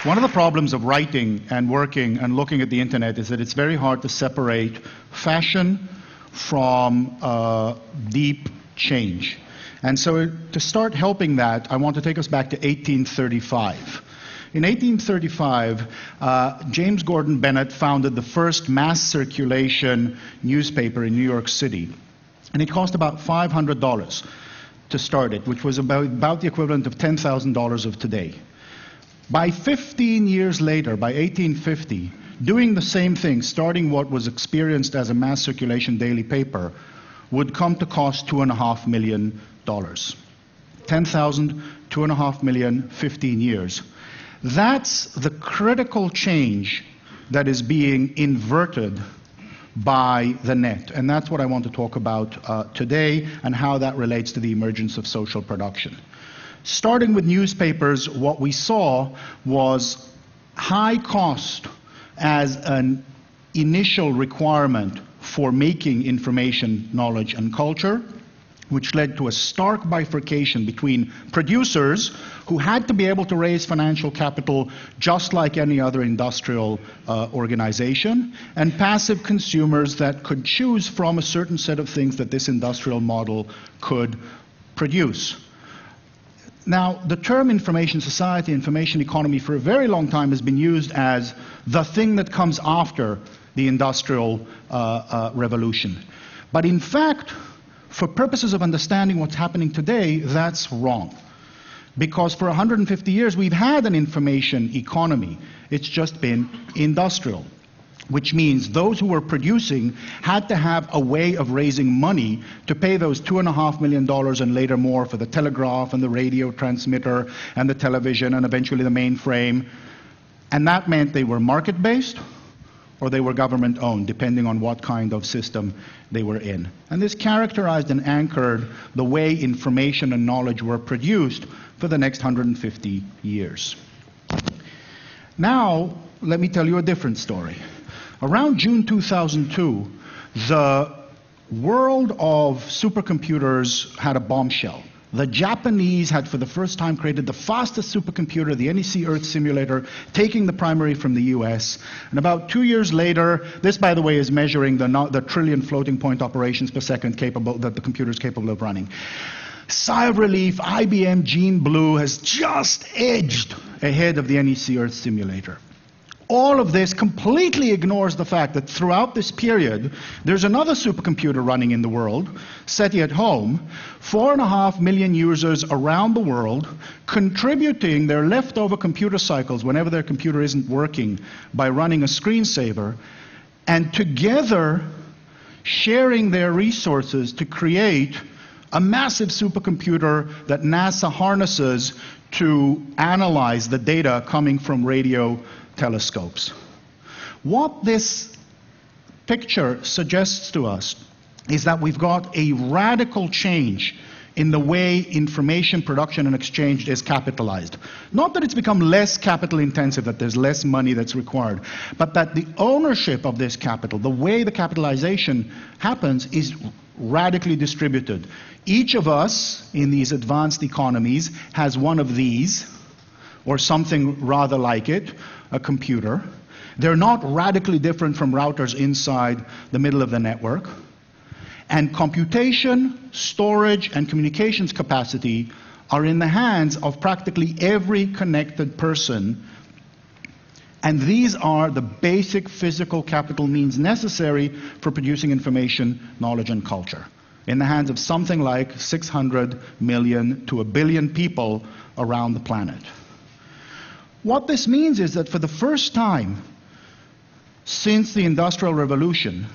One of the problems of writing and working and looking at the internet is that it's very hard to separate fashion from deep change. And so to start helping that, I want to take us back to 1835. In 1835, James Gordon Bennett founded the first mass circulation newspaper in New York City. And it cost about $500 to start it, which was about the equivalent of $10,000 of today. By 15 years later, by 1850, doing the same thing, starting what was experienced as a mass circulation daily paper, would come to cost $2.5 million. 10,000, $2.5 million, 15 years. That's the critical change that is being inverted by the net. And that's what I want to talk about today, and how that relates to the emergence of social production. Starting with newspapers, what we saw was high cost as an initial requirement for making information, knowledge, and culture, which led to a stark bifurcation between producers who had to be able to raise financial capital just like any other industrial organization, and passive consumers that could choose from a certain set of things that this industrial model could produce. Now, the term information society, information economy, for a very long time has been used as the thing that comes after the industrial revolution. But in fact, for purposes of understanding what's happening today, that's wrong. Because for 150 years, we've had an information economy. It's just been industrial, which means those who were producing had to have a way of raising money to pay those $2.5 million and later more for the telegraph and the radio transmitter and the television and eventually the mainframe. And that meant they were market-based or they were government-owned, depending on what kind of system they were in. And this characterized and anchored the way information and knowledge were produced for the next 150 years. Now, let me tell you a different story. Around June 2002, the world of supercomputers had a bombshell. The Japanese had for the first time created the fastest supercomputer, the NEC Earth simulator, taking the primary from the US. And about 2 years later, this, by the way, is measuring the trillion floating point operations per second that the computer is capable of running. Sigh of relief, IBM Gene Blue has just edged ahead of the NEC Earth simulator. All of this completely ignores the fact that throughout this period, there's another supercomputer running in the world, SETI at home, 4.5 million users around the world, contributing their leftover computer cycles whenever their computer isn't working by running a screensaver, and together sharing their resources to create a massive supercomputer that NASA harnesses to analyze the data coming from radio telescopes. What this picture suggests to us is that we've got a radical change in the way information production and exchange is capitalized. Not that it's become less capital intensive, that there's less money that's required, but that the ownership of this capital, the way the capitalization happens, is radically distributed. Each of us in these advanced economies has one of these, or something rather like it, a computer. They're not radically different from routers inside the middle of the network. And computation, storage, and communications capacity are in the hands of practically every connected person. And these are the basic physical capital means necessary for producing information, knowledge, and culture, in the hands of something like 600 million to 1 billion people around the planet. What this means is that for the first time since the Industrial Revolution,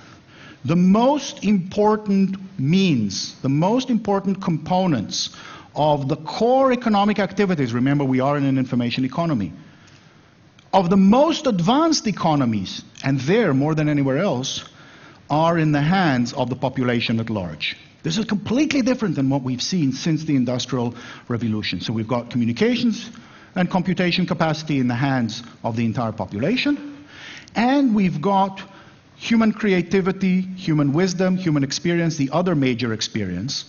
the most important means, the most important components of the core economic activities, remember we are in an information economy, of the most advanced economies, and there more than anywhere else, are in the hands of the population at large. This is completely different than what we've seen since the Industrial Revolution. So we've got communications and computation capacity in the hands of the entire population, and we've got human creativity, human wisdom, human experience, the other major experience,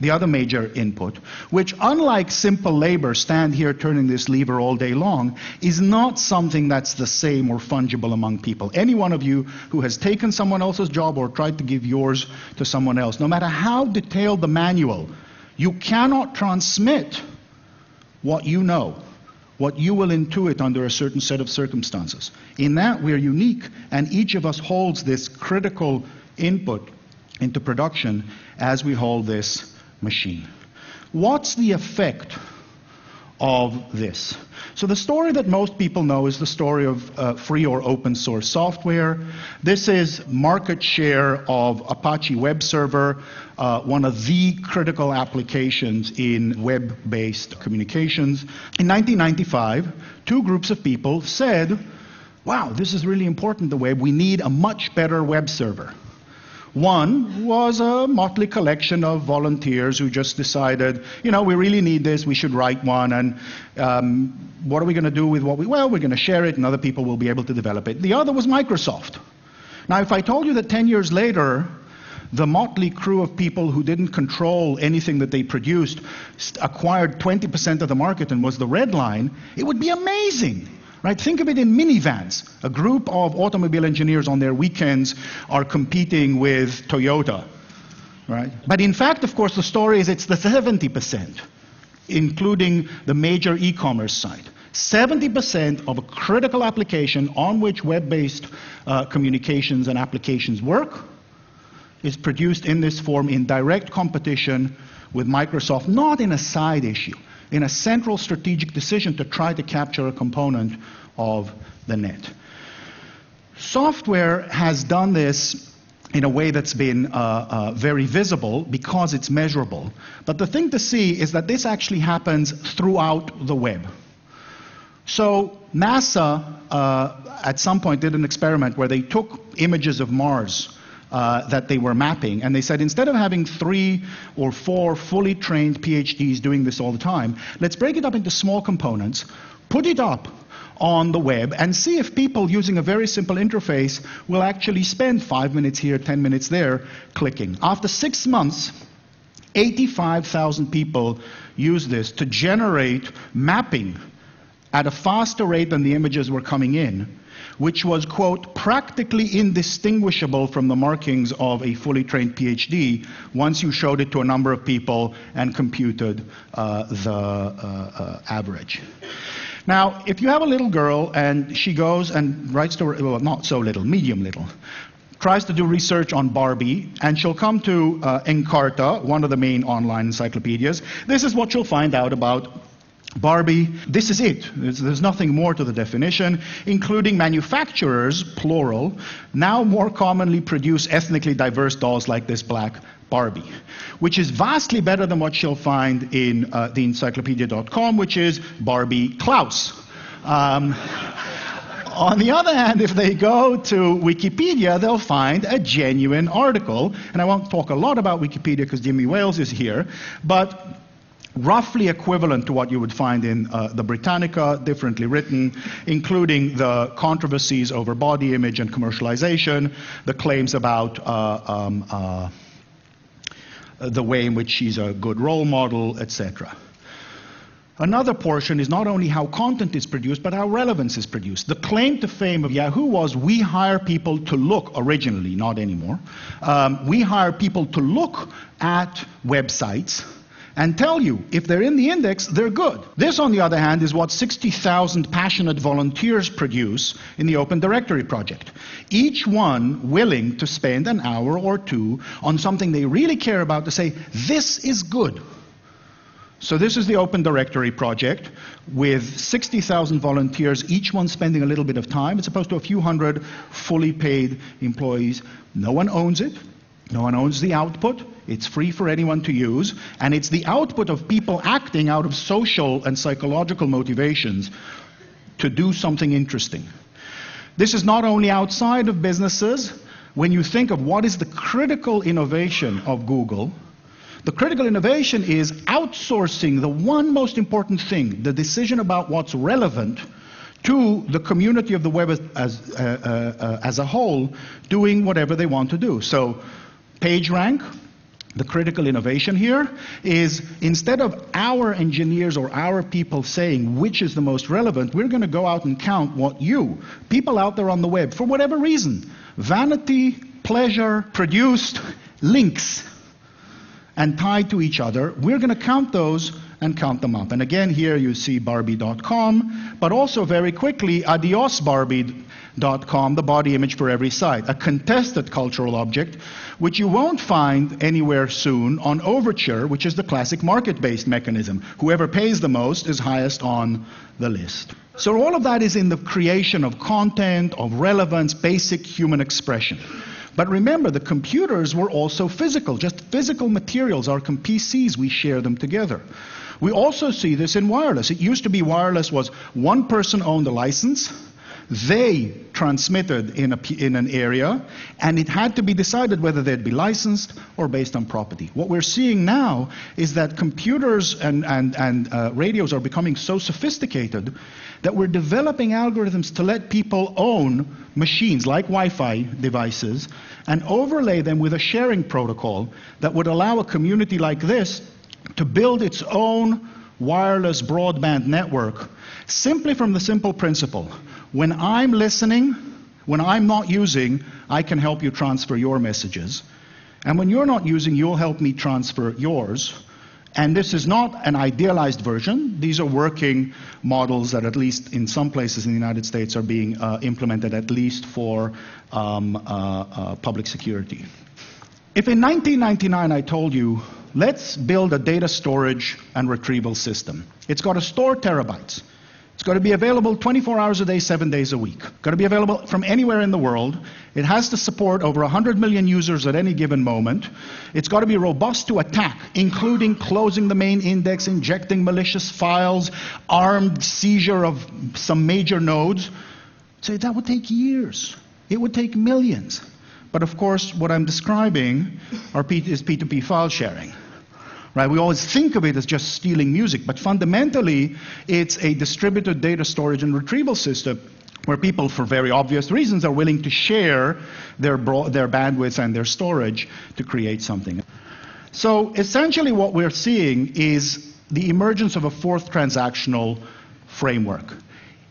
the other major input, which unlike simple labor, stand here turning this lever all day long, is not something that's the same or fungible among people. Any one of you who has taken someone else's job or tried to give yours to someone else, no matter how detailed the manual, you cannot transmit what you know, what you will intuit under a certain set of circumstances. In that, we're unique, and each of us holds this critical input into production as we hold this machine. What's the effect of this? So the story that most people know is the story of free or open source software. This is market share of Apache web server, one of the critical applications in web-based communications. In 1995, two groups of people said, wow, this is really important, the web. We need a much better web server. One was a motley collection of volunteers who just decided, you know, we really need this, we should write one, and what are we going to do with what well, we're going to share it and other people will be able to develop it. The other was Microsoft. Now, if I told you that 10 years later, the motley crew of people who didn't control anything that they produced acquired 20% of the market and was the red line, it would be amazing. Right? Think of it in minivans. A group of automobile engineers on their weekends are competing with Toyota. Right? But in fact, of course, the story is it's the 70%, including the major e-commerce site. 70% of a critical application on which web-based communications and applications work is produced in this form in direct competition with Microsoft, not in a side issue, in a central strategic decision to try to capture a component of the net. Software has done this in a way that's been very visible because it's measurable. But the thing to see is that this actually happens throughout the web. So NASA at some point did an experiment where they took images of Mars that they were mapping, and they said, instead of having 3 or 4 fully trained PhDs doing this all the time, let's break it up into small components, put it up on the web, and see if people using a very simple interface will actually spend 5 minutes here, 10 minutes there, clicking. After 6 months, 85,000 people used this to generate mapping at a faster rate than the images were coming in, which was, quote, practically indistinguishable from the markings of a fully trained PhD once you showed it to a number of people and computed the average. Now, if you have a little girl and she goes and writes to her, well, not so little, medium little, tries to do research on Barbie, and she'll come to Encarta, one of the main online encyclopedias, this is what she'll find out about Barbie. This is it. There's nothing more to the definition, including manufacturers, plural, now more commonly produce ethnically diverse dolls like this black Barbie, which is vastly better than what she'll find in the encyclopedia.com, which is Barbie Klaus. On the other hand, if they go to Wikipedia, they'll find a genuine article, and I won't talk a lot about Wikipedia because Jimmy Wales is here, but roughly equivalent to what you would find in the Britannica, differently written, including the controversies over body image and commercialization, the claims about the way in which she's a good role model, etc. Another portion is not only how content is produced, but how relevance is produced. The claim to fame of Yahoo was, we hire people to look, originally, not anymore, we hire people to look at websites and tell you if they're in the index, they're good. This, on the other hand, is what 60,000 passionate volunteers produce in the Open Directory project. Each one willing to spend an hour or two on something they really care about to say, this is good. So this is the Open Directory project with 60,000 volunteers, each one spending a little bit of time. It's opposed to a few hundred fully paid employees. No one owns it. No one owns the output. It's free for anyone to use, and it's the output of people acting out of social and psychological motivations to do something interesting. This is not only outside of businesses. When you think of what is the critical innovation of Google, the critical innovation is outsourcing the one most important thing, the decision about what's relevant, to the community of the web as a whole, doing whatever they want to do. So PageRank, the critical innovation here is, instead of our engineers or our people saying which is the most relevant, we're going to go out and count what you, people out there on the web, for whatever reason, vanity, pleasure, produced links and tied to each other, we're going to count those and count them up. And again, here you see Barbie.com, but also very quickly, Adios Barbie.com, the body image for every site, a contested cultural object, which you won't find anywhere soon on Overture, which is the classic market-based mechanism. Whoever pays the most is highest on the list. So all of that is in the creation of content, of relevance, basic human expression. But remember, the computers were also physical, just physical materials. Our PCs, we share them together. We also see this in wireless. It used to be wireless was one person owned the license, they transmitted in an area, and it had to be decided whether they'd be licensed or based on property. What we're seeing now is that computers and radios are becoming so sophisticated that we're developing algorithms to let people own machines like Wi-Fi devices and overlay them with a sharing protocol that would allow a community like this to build its own wireless broadband network, simply from the simple principle: when I'm listening, when I'm not using, I can help you transfer your messages. And when you're not using, you'll help me transfer yours. And this is not an idealized version. These are working models that, at least in some places in the United States, are being implemented, at least for public security. If in 1999 I told you, let's build a data storage and retrieval system. It's got to store terabytes. It's got to be available 24 hours a day, 7 days a week. Got to be available from anywhere in the world. It has to support over 100 million users at any given moment. It's got to be robust to attack, including closing the main index, injecting malicious files, armed seizure of some major nodes. So that would take years. It would take millions. But of course, what I'm describing is P2P file sharing. Right? We always think of it as just stealing music, but fundamentally, it's a distributed data storage and retrieval system where people, for very obvious reasons, are willing to share their bandwidth and their storage to create something. So essentially what we're seeing is the emergence of a fourth transactional framework.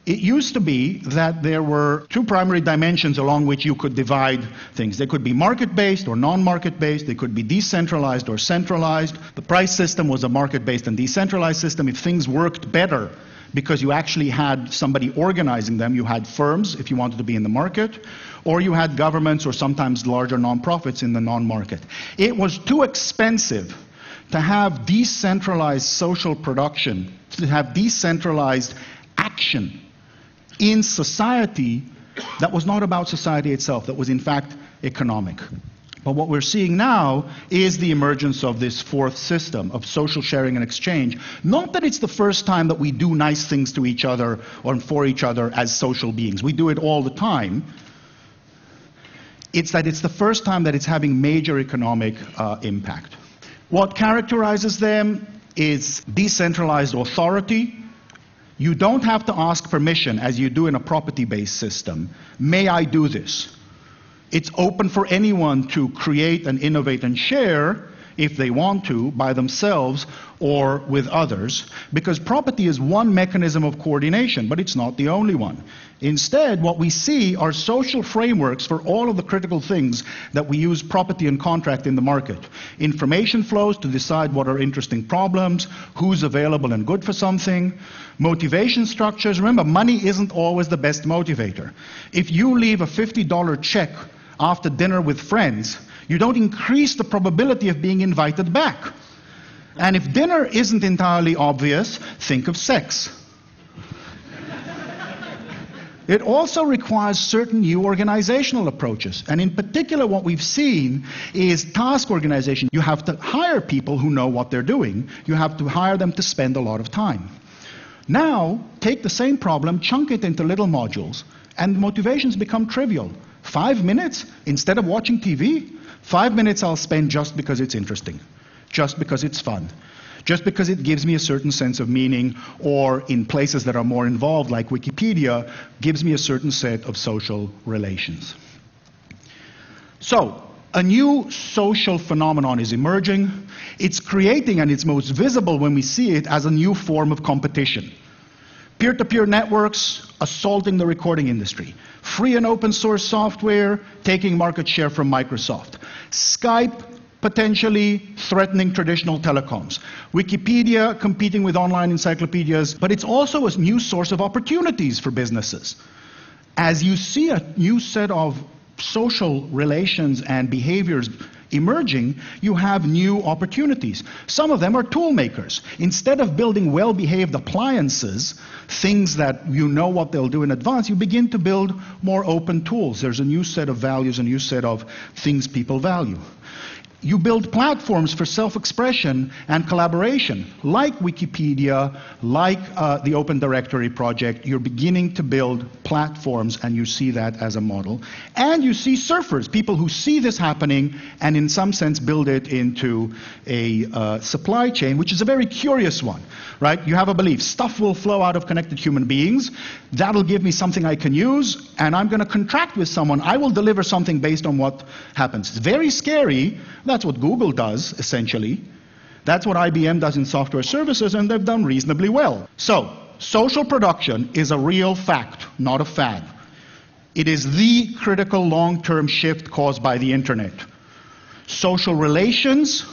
It used to be that there were two primary dimensions along which you could divide things. They could be market-based or non-market-based. They could be decentralized or centralized. The price system was a market-based and decentralized system. If things worked better because you actually had somebody organizing them, you had firms if you wanted to be in the market, or you had governments or sometimes larger nonprofits in the non-market. It was too expensive to have decentralized social production, to have decentralized action in society that was not about society itself, that was in fact economic. But what we're seeing now is the emergence of this fourth system of social sharing and exchange. Not that it's the first time that we do nice things to each other or for each other as social beings. We do it all the time. It's that it's the first time that it's having major economic impact. What characterizes them is decentralized authority. You don't have to ask permission, as you do in a property-based system. May I do this? It's open for anyone to create and innovate and share, if they want to, by themselves or with others, because property is one mechanism of coordination, but it's not the only one. Instead, what we see are social frameworks for all of the critical things that we use property and contract in the market. Information flows to decide what are interesting problems, who's available and good for something. Motivation structures. Remember, money isn't always the best motivator. If you leave a $50 check after dinner with friends, you don't increase the probability of being invited back. And if dinner isn't entirely obvious, think of sex. It also requires certain new organizational approaches. And in particular, what we've seen is task organization. You have to hire people who know what they're doing. You have to hire them to spend a lot of time. Now, take the same problem, chunk it into little modules, and motivations become trivial. 5 minutes instead of watching TV? 5 minutes I'll spend just because it's interesting, just because it's fun, just because it gives me a certain sense of meaning, or in places that are more involved, like Wikipedia, gives me a certain set of social relations. So, A new social phenomenon is emerging. It's creating, and it's most visible when we see it, as a new form of competition. Peer-to-peer networks assaulting the recording industry. Free and open source software taking market share from Microsoft. Skype potentially threatening traditional telecoms. Wikipedia competing with online encyclopedias, but it's also a new source of opportunities for businesses. As you see a new set of social relations and behaviors emerging, you have new opportunities. Some of them are tool makers. Instead of building well-behaved appliances, things that you know what they'll do in advance, you begin to build more open tools. There's a new set of values, a new set of things people value. You build platforms for self-expression and collaboration, like Wikipedia, like the Open Directory project. You're beginning to build platforms, and you see that as a model. And you see surfers, people who see this happening and in some sense build it into a supply chain, which is a very curious one, right? You have a belief, stuff will flow out of connected human beings, that'll give me something I can use, and I'm going to contract with someone. I will deliver something based on what happens. It's very scary. That's what Google does, essentially. That's what IBM does in software services, and they've done reasonably well. So, social production is a real fact, not a fad. It is the critical long-term shift caused by the internet. Social relations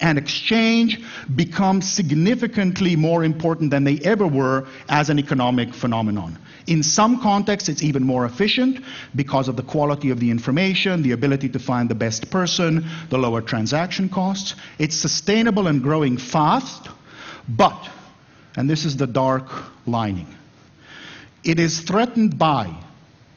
and exchange become significantly more important than they ever were as an economic phenomenon. In some contexts, it's even more efficient because of the quality of the information, the ability to find the best person, the lower transaction costs. It's sustainable and growing fast, but, and this is the dark lining, it is threatened by,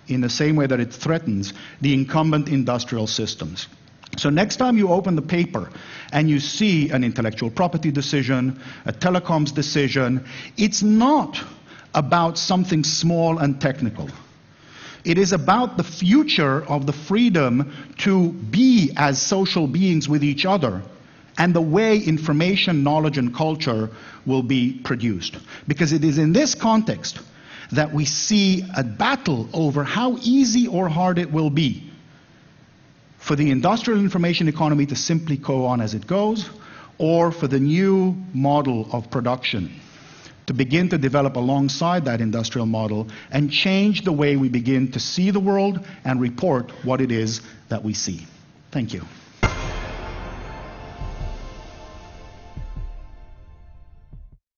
in the same way that it threatens, the incumbent industrial systems. So next time you open the paper and you see an intellectual property decision, a telecoms decision, it's not about something small and technical. It is about the future of the freedom to be as social beings with each other and the way information, knowledge, and culture will be produced. Because it is in this context that we see a battle over how easy or hard it will be for the industrial information economy to simply go on as it goes, or for the new model of production to begin to develop alongside that industrial model and change the way we begin to see the world and report what it is that we see. Thank you.